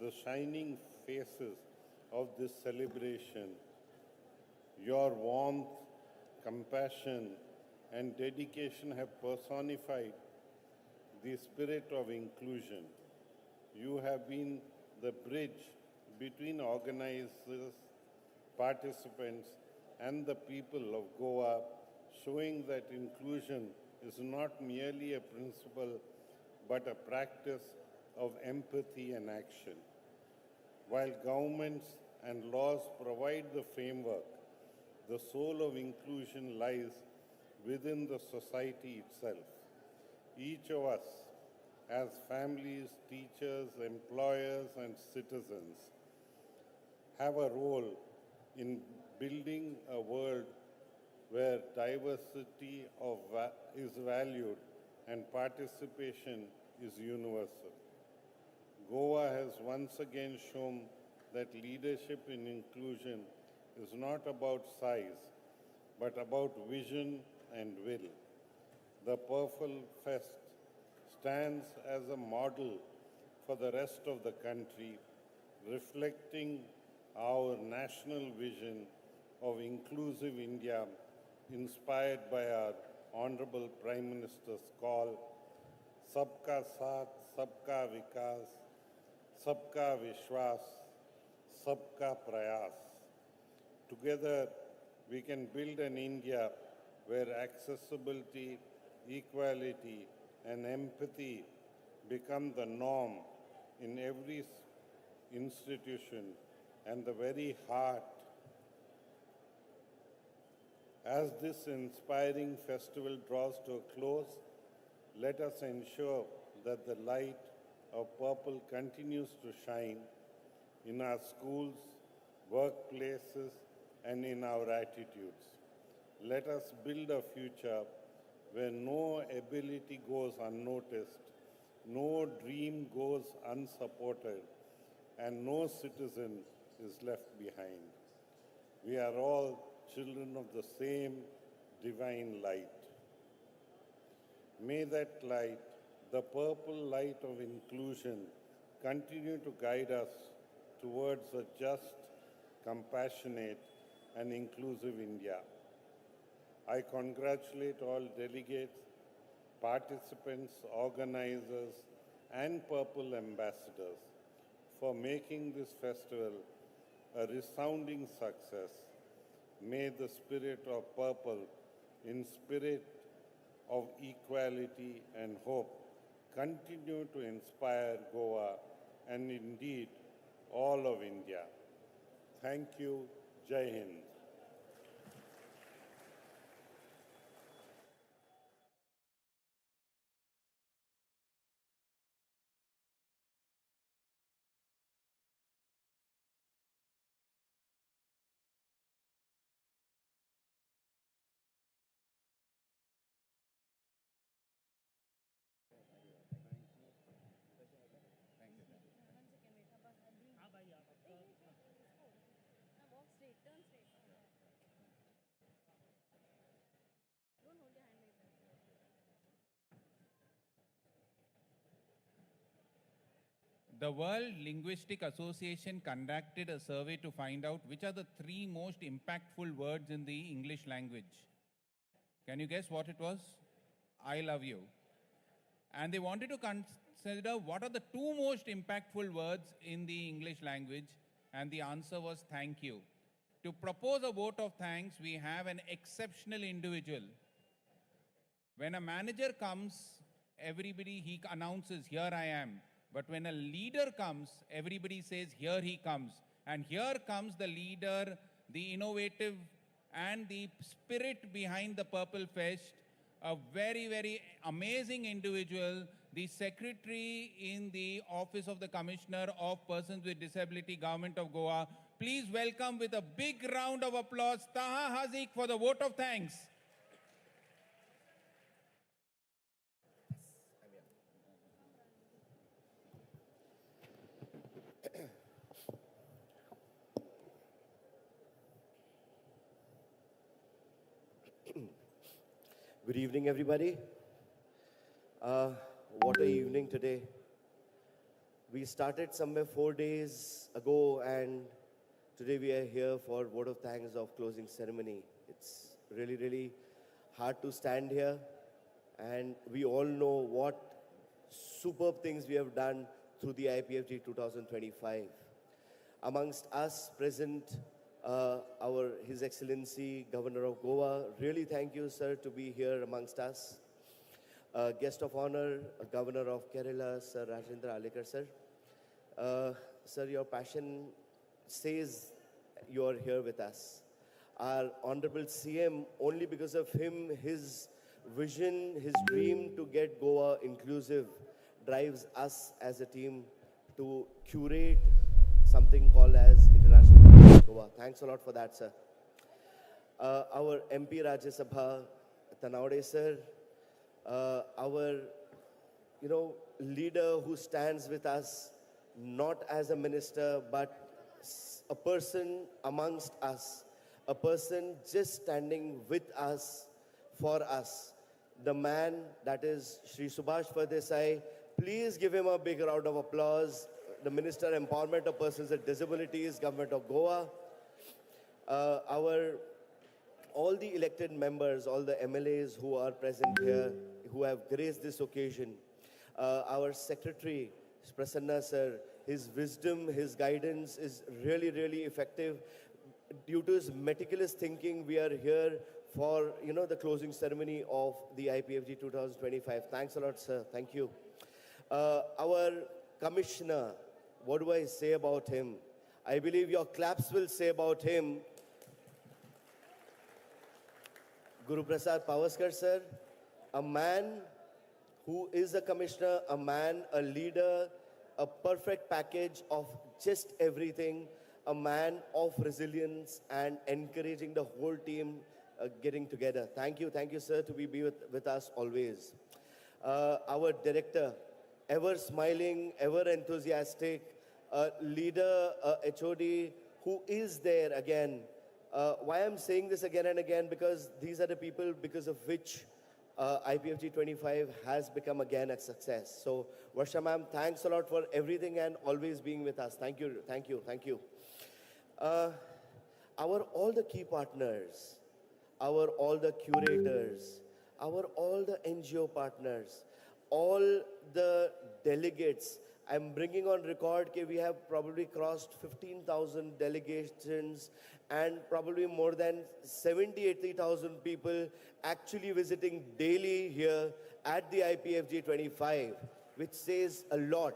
the shining faces of this celebration. Your warmth, compassion, and dedication have personified the spirit of inclusion. You have been the bridge between organizers, participants, and the people of Goa, showing that inclusion is not merely a principle but a practice of empathy and action. While governments and laws provide the framework, the soul of inclusion lies within the society itself. Each of us, as families, teachers, employers, and citizens, have a role in building a world where diversity is valued and participation is universal. Goa has once again shown that leadership in inclusion is not about size, but about vision and will. The Purple Fest stands as a model for the rest of the country, reflecting our national vision of inclusive India, inspired by our Honorable Prime Minister's call, Sabka Saath, Sabka Vikas, Sabka Vishwas, Sabka Prayas. Together, we can build an India where accessibility, equality, and empathy become the norm in every institution and the very heart. As this inspiring festival draws to a close, let us ensure that the light of purple continues to shine in our schools, workplaces, and in our attitudes. Let us build a future where no ability goes unnoticed, no dream goes unsupported, and no citizen is left behind. We are all children of the same divine light. May that light, the purple light of inclusion, continue to guide us towards a just, compassionate, and inclusive India. I congratulate all delegates, participants, organizers, and Purple ambassadors for making this festival a resounding success. May the spirit of Purple in spirit of equality and hope continue to inspire Goa and indeed all of India. Thank you. Jai Hind.
The World Linguistic Association conducted a survey to find out which are the three most impactful words in the English language. Can you guess what it was? I love you. And they wanted to consider what are the two most impactful words in the English language, and the answer was thank you. To propose a vote of thanks, we have an exceptional individual. When a manager comes, he announces, here I am. But when a leader comes, everybody says, here he comes. And here comes the leader, the innovative and the spirit behind the Purple Fest, a very, very amazing individual, the secretary in the Office of the Commissioner of Persons with Disability, Government of Goa. Please welcome with a big round of applause, Taha Haziq, for the vote of thanks.
Good evening, everybody. What a evening today. We started somewhere 4 days ago, and today we are here for vote of thanks of closing ceremony. It's really, really hard to stand here, and we all know what superb things we have done through the IPFG 2025. Amongst us present, His Excellency Governor of Goa. Really thank you, sir, to be here amongst us. Guest of honor, Governor of Kerala, Sir Rajendra Alekar, sir. Sir, your passion says you are here with us. Our Honorable CM, only because of him, his vision, his dream to get Goa inclusive drives us as a team to curate something called as International Goa. Thanks a lot for that, sir. Our MP Rajya Sabha, Tanawade sir, our leader who stands with us, not as a minister, but a person amongst us, a person just standing with us, for us. The man that is Shri Subhash Pardesai. Please give him a big round of applause. The Minister Empowerment of Persons with Disabilities, Government of Goa. All the elected members, all the MLAs who are present here, who have graced this occasion. Our Secretary, Prasanna sir, his wisdom, his guidance is really, really effective. Due to his meticulous thinking, we are here for, the closing ceremony of the IPFG 2025. Thanks a lot, sir. Thank you. Our Commissioner, what do I say about him? I believe your claps will say about him. Guru Prasad Pavaskar, sir, a man who is a commissioner, a man, a leader, a perfect package of just everything, a man of resilience and encouraging the whole team getting together. Thank you, sir, to be with us always. Our director, ever smiling, ever enthusiastic, leader, HOD, who is there again. Why I'm saying this again and again, because these are the people because of which IPFG 25 has become again a success. So, Varsha ma'am, thanks a lot for everything and always being with us. Thank you, thank you, thank you. All the key partners, all the curators, all the NGO partners, all the delegates, I'm bringing on record that we have probably crossed 15,000 delegations and probably more than 70, 80,000 people actually visiting daily here at the IPFG 25, which says a lot.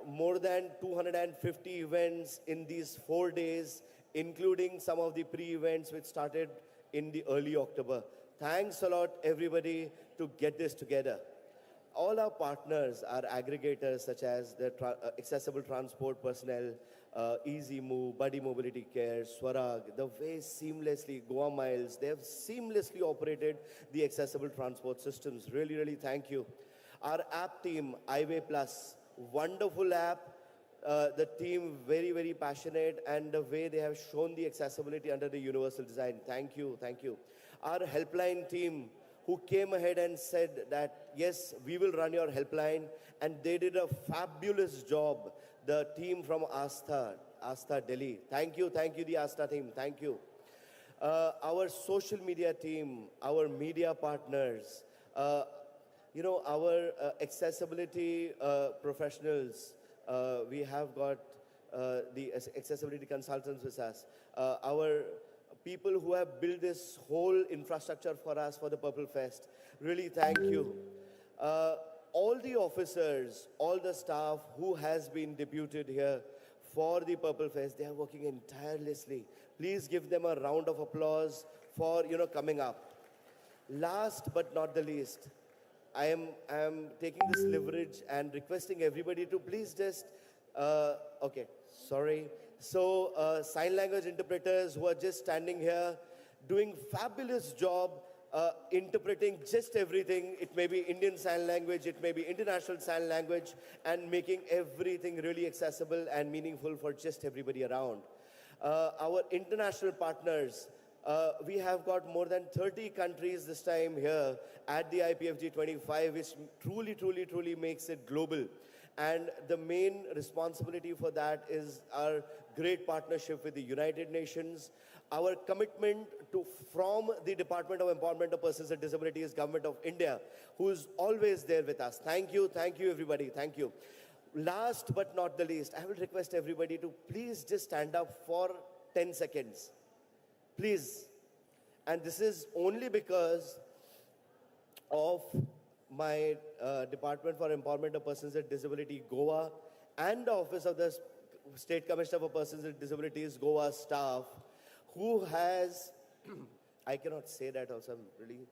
More than 250 events in these 4 days, including some of the pre-events which started in the early October. Thanks a lot, everybody, to get this together. All our partners are aggregators such as the accessible transport personnel, Easy Move, Buddy Mobility Care, Swarag, the way seamlessly, Goa Miles, they have seamlessly operated the accessible transport systems. Really, really thank you. Our app team, iWay Plus, wonderful app. The team very, very passionate, and the way they have shown the accessibility under the universal design. Thank you, thank you. Our helpline team, who came ahead and said that, yes, we will run your helpline. And they did a fabulous job. The team from Astha Delhi. Thank you, the Astha team, thank you. Our social media team, our media partners, our accessibility professionals. We have got the accessibility consultants with us. Our people who have built this whole infrastructure for us for the Purple Fest. Really thank you. All the officers, all the staff who has been deputed here for the Purple Fest, they are working tirelessly. Please give them a round of applause for coming up. Last but not the least, I am taking this leverage and requesting everybody to please just, okay, sorry. So sign language interpreters who are just standing here, doing fabulous job interpreting just everything. It may be Indian Sign Language, it may be International Sign Language, and making everything really accessible and meaningful for just everybody around. Our international partners, we have got more than 30 countries this time here at the IPFG 25, which truly makes it global. And the main responsibility for that is our great partnership with the United Nations, our commitment from the Department of Empowerment of Persons with Disabilities, Government of India, who is always there with us. Thank you everybody, thank you. Last but not the least, I will request everybody to please just stand up for 10 seconds. Please. And this is only because of my Department for Empowerment of Persons with Disability, Goa, and the Office of the State Commissioner for Persons with Disabilities, Goa staff, who has, I cannot say that also, really,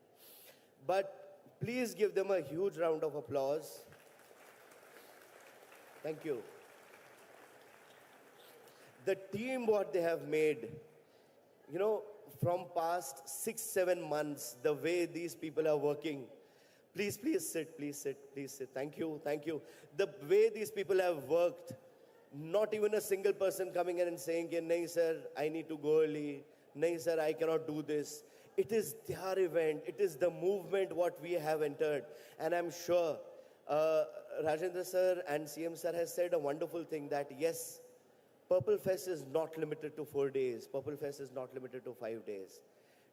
but please give them a huge round of applause. Thank you. The team, what they have made, from past 6-7 months, the way these people are working. Please sit. Thank you. The way these people have worked, not even a single person coming in and saying, nahi sir, I need to go early. Nahi sir, I cannot do this. It is their event. It is the movement what we have entered. And I'm sure Rajendra sir and CM sir has said a wonderful thing that yes, Purple Fest is not limited to 4 days. Purple Fest is not limited to 5 days.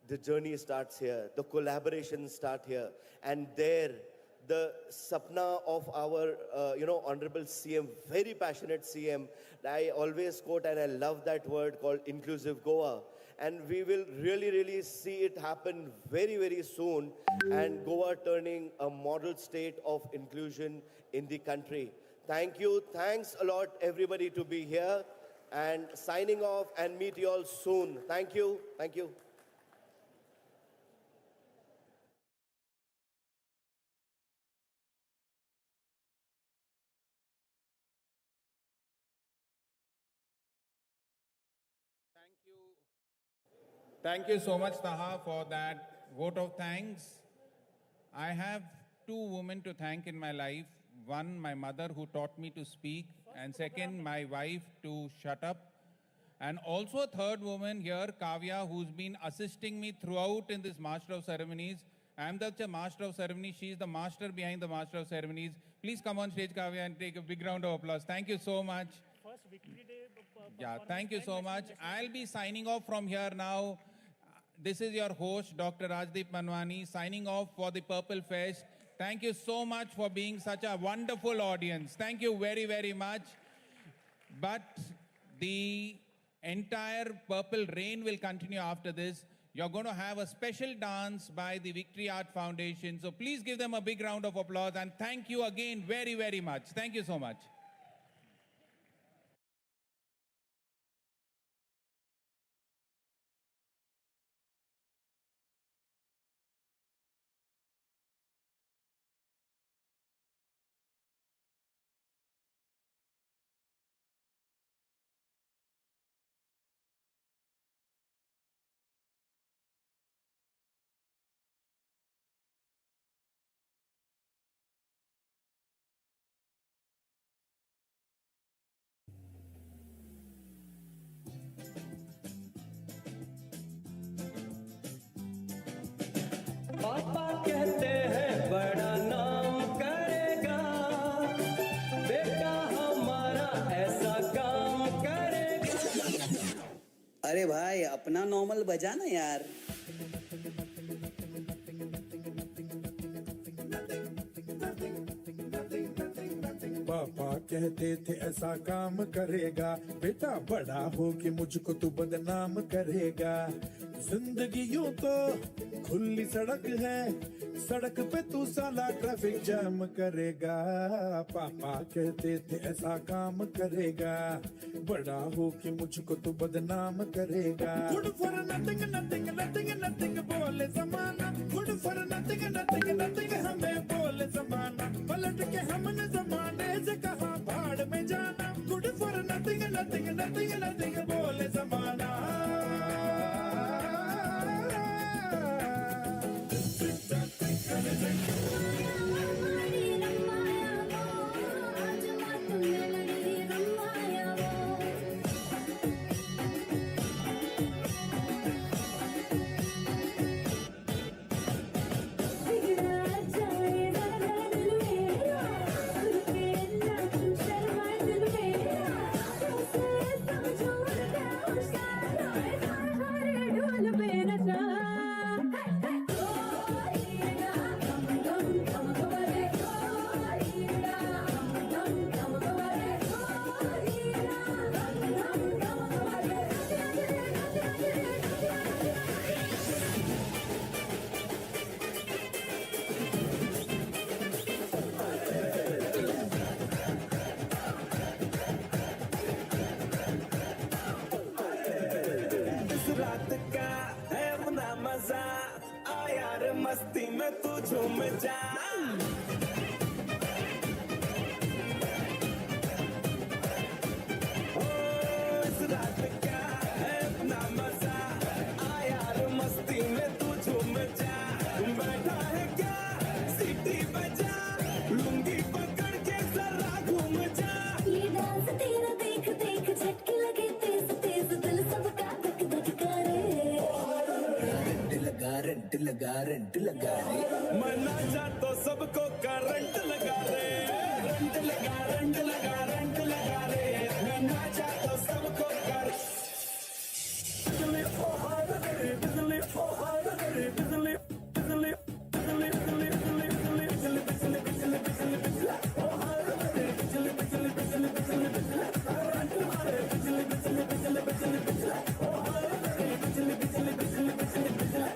The journey starts here. The collaborations start here. And there, the sapna of our, Honorable CM, very passionate CM. I always quote and I love that word called Inclusive Goa. And we will really see it happen very soon. And Goa turning a model state of inclusion in the country. Thank you. Thanks a lot, everybody, to be here. And signing off and meet you all soon. Thank you. Thank you.
Thank you so much, Taha, for that vote of thanks. I have 2 women to thank in my life. One, my mother, who taught me to speak. And second, my wife, to shut up. And also a third woman here, Kavya, who's been assisting me throughout in this Master of Ceremonies. I'm the Master of Ceremonies. She's the master behind the Master of Ceremonies. Please come on stage, Kavya, and take a big round of applause. Thank you so much.
First victory day.
Yeah, thank you so much. I'll be signing off from here now. This is your host, Dr. Rajdeep Manwani, signing off for the Purple Fest. Thank you so much for being such a wonderful audience. Thank you very, very much. But the entire Purple Rain will continue after this. You're going to have a special dance by the Victory Art Foundation. So please give them a big round of applause and thank you again very, very much. Thank you so much.
पापा कहते हैं बड़ा नाम करेगा, बेटा हमारा ऐसा काम करेगा।
अरे भाई अपना नॉर्मल बजा ना यार।
पापा कहते थे ऐसा काम करेगा, बेटा बड़ा हो के मुझको तू बदनाम करेगा। जिंदगी यूं तो खुली सड़क है, सड़क पे तू साला ट्रैफिक जाम करेगा। पापा कहते थे ऐसा काम करेगा, बड़ा हो के मुझको तू बदनाम करेगा। Good for nothing nothing nothing nothing बोले जमाना, good for nothing nothing nothing हमें बोले जमाना। पलट के हमने जमाने से कहा भाड़ में जाना, good for nothing nothing nothing nothing बोले जमाना।
रात का है अपना मजा, आ यार मस्ती में तू झूम जा। ओ इस रात का है अपना मजा, आ यार मस्ती में तू झूम जा। बैठा है क्या सीटी बजा, लुंगी पकड़ के जरा घूम जा।
ये डांस तेरा देख देख झटके लगे तेज तेज, दिल सबका धक धक करे।
रेंट लगा रे, मना जा तो सबको करंट लगा रे। रेंट लगा रे, मना जा तो सबको करंट। बिजली फौहार करे, बिजली फौहार करे, बिजली बिजली बिजली बिजली बिजली बिजली बिजली बिजली बिजली बिजली फौहार करे, बिजली बिजली बिजली बिजली बिजली करंट मारे, बिजली बिजली बिजली बिजली बिजली फौहार करे, बिजली बिजली बिजली बिजली बिजली।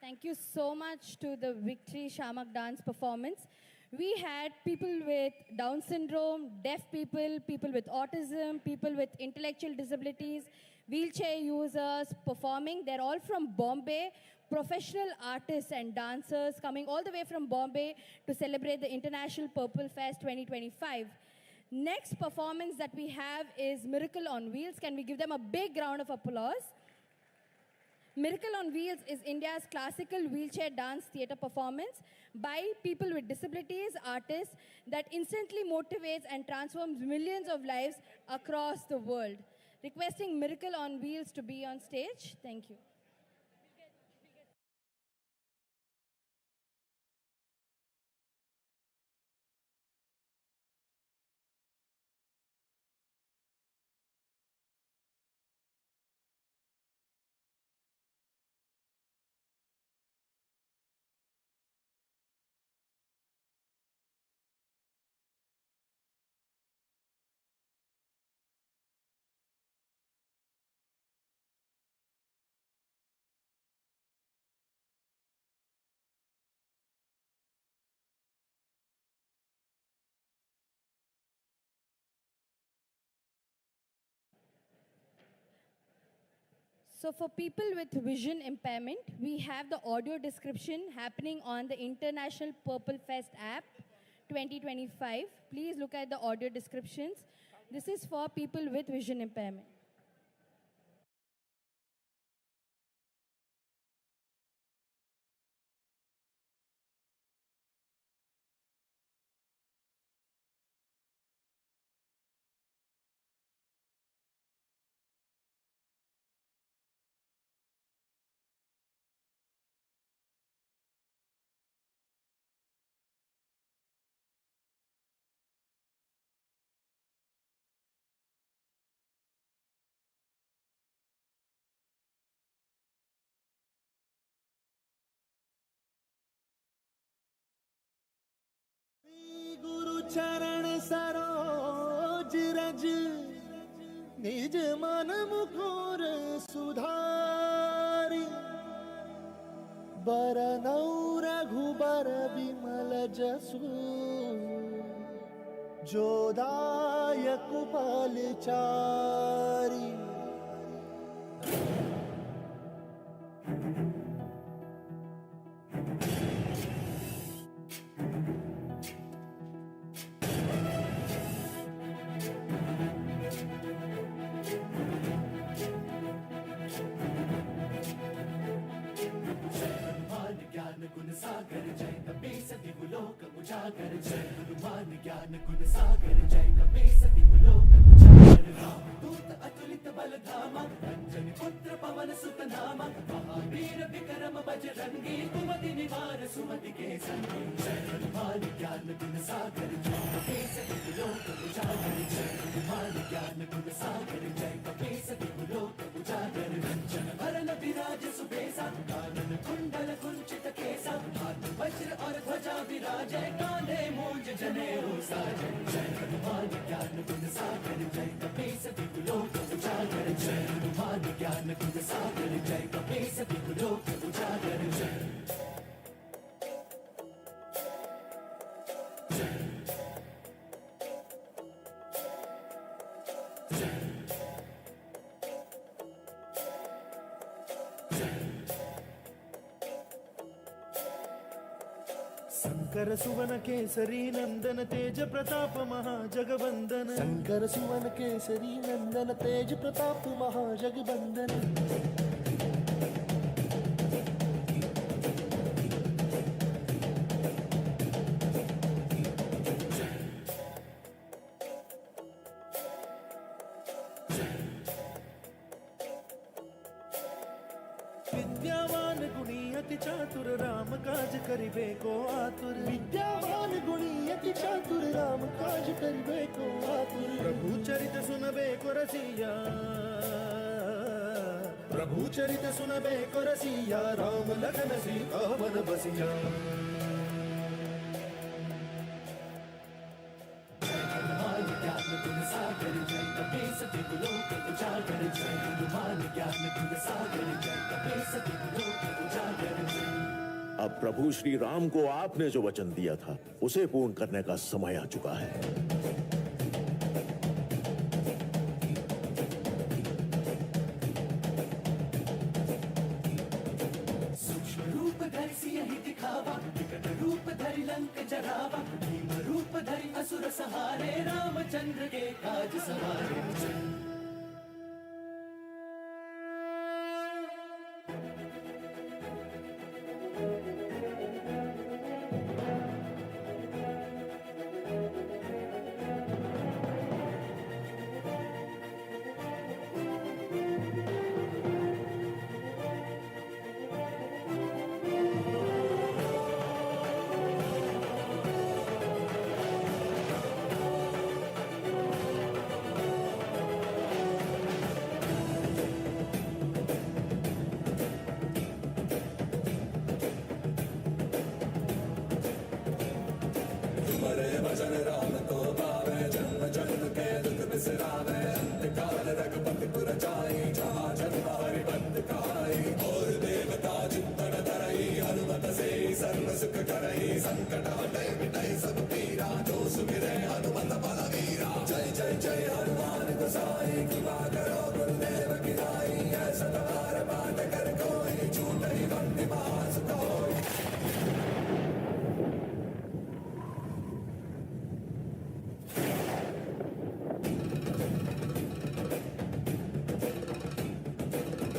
Thank you so much to the Victory Shamak dance performance. We had people with Down syndrome, deaf people, people with autism, people with intellectual disabilities, wheelchair users performing. They're all from Bombay, professional artists and dancers coming all the way from Bombay to celebrate the International Purple Fest 2025. Next performance that we have is Miracle on Wheels. Can we give them a big round of applause? Miracle on Wheels is India's classical wheelchair dance theatre performance by people with disabilities, artists that instantly motivates and transforms millions of lives across the world. Requesting Miracle on Wheels to be on stage. Thank you. So for people with vision impairment, we have the audio description happening on the International Purple Fest app 2025. Please look at the audio descriptions. This is for people with vision impairment.
गुरु चरण सरोज रज निज मन मुकुर सुधारी बरनौ रघुबर बिमल जसु जोदायक फलचारी गुण सागर जय कपीस दिगुलोक उजागर जय हनुमान ज्ञान गुण सागर जय कपीस दिगुलोक उजागर रामदूत अतुलित बल धामा अंजनी पुत्र पवन सुत नामा महावीर विक्रम बजरंगी कुमति निवार सुमति के संगी जय हनुमान ज्ञान गुण सागर जय कपीस दिगुलोक उजागर जय हनुमान ज्ञान गुण सागर जय कपीस दिगुलोक उजागर रंजन भरन विराज सुबेसा कानन कुंडल कुंचित केसा हाथ वज्र और ध्वजा विराजै कांधे मूंज जनेऊ साजै जय हनुमान ज्ञान गुण सागर जय कपीस दिगुलोक उजागर जय हनुमान ज्ञान गुण सागर जय कपीस दिगुलोक उजागर जय शंकर सुवन केसरी नंदन तेज प्रताप महाजगवंदन शंकर सुवन केसरी नंदन तेज प्रताप महाजगवंदन विद्यावान गुणी अति चातुर राम काज करिबे को आतुर विद्यावान गुणी अति चातुर राम काज करिबे को आतुर प्रभु चरित सुनबे को रसिया प्रभु चरित सुनबे को रसिया राम लखन सीता वन बसिया जय हनुमान ज्ञान गुण सागर जय कपीस दिगुलोक उजागर जय हनुमान ज्ञान गुण सागर जय कपीस दिगुलोक उजागर जय।
अब प्रभु श्री राम को आपने जो वचन दिया था उसे पूर्ण करने का समय आ चुका है।
सूक्ष्म रूप धरि सियहि दिखावा विकट रूप धरि लंक जरावा भीम रूप धरि असुर सहारे रामचंद्र के काज सवारे
संकट हटे मिटाई सब पीरा जो सुमिरे हनुमत बलवीरा जय जय जय हनुमान गोसाई कृपा करो गुरुदेव की नाई ऐसा तुम्हारा बात कर कोई झूठ ही बंदी मास कोई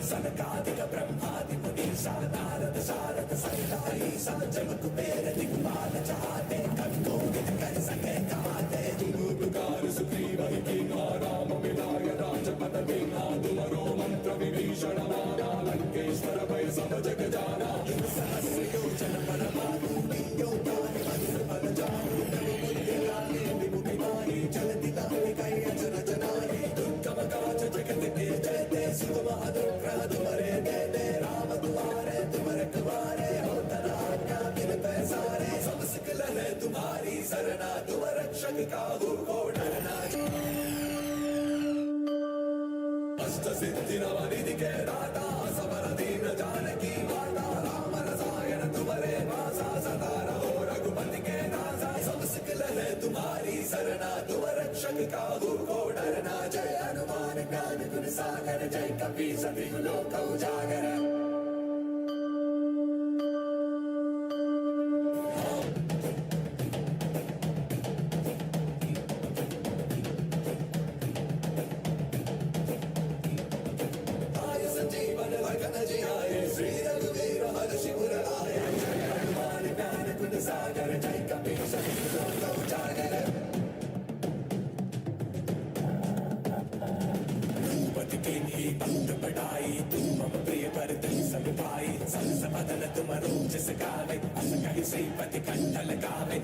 सनकादिक ब्रह्मादि मुनीसा नारद सारद सहिताई सा जब कुबेर दिक्पाल चाहते कवि कोविद कर सके कहाते तुम उपकार सुग्रीव ही कीन्हा राम मिलाय राजपद दीन्हा तुमरो मंत्र विभीषण माना लंकेश्वर भय सब जग जाना युग सहस्र योजन पर मानु नीयो तानि मधुर पद जानु तनु बुद्धि लागे विमुखि माही जलति लागे कई अचरज नाहि दुर्गम काज जगत के जयते सुगम अनुग्रह तुम्हारे देते राम दुआरे तुम रखवारे हो तना आज्ञा बिन पैसारे सब सिकल है तुम्हारी सरना तुम रक्षक काहू को डरना अष्ट सिद्धि नव निधि के दाता सबर दीन जानकी माता राम रसायन तुम्हारे पासा सदा रहो रघुपति के दासा सब सिकल है तुम्हारी सरना तुम रक्षक काहू को डरना जय हनुमान ज्ञान गुण सागर जय कपी सती लोक उजागर आय संजीवन लखन जियाए श्री रघुवीर हर्षि उर आए जय हनुमान ज्ञान गुण सागर जय कपी सती लोक उजागर रूपति किन्हीं बंद बढ़ाई तुम मम प्रिय भरतन सब भाई संस बदन तुम रूप जिस गावे अस कहि श्रीपति कंठ लगावे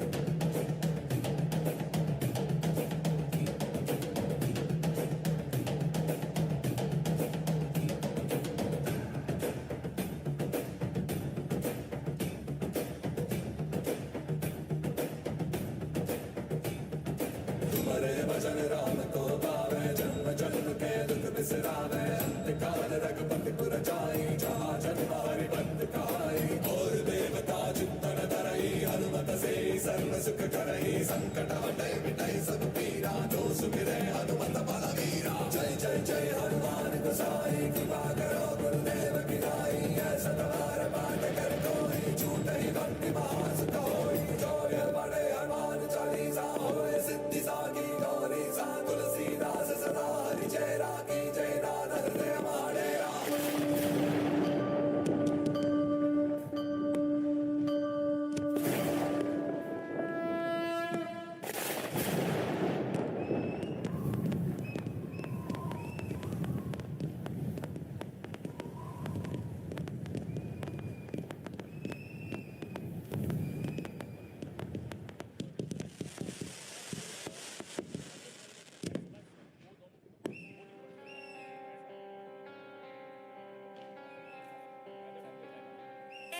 तुम्हारे भजन राम को पावे जन्म जन्म के दुख बिसरावे अंत काल रघुपति पुर जाई जहाँ जन्म हरि बंद खाई और देवता चित्तन धरई हनुमत से सर्व सुख करई संकट हटे मिटाई सब पीरा जो सुमिरे हनुमत बलवीरा जय जय जय हनुमान गोसाई कृपा करो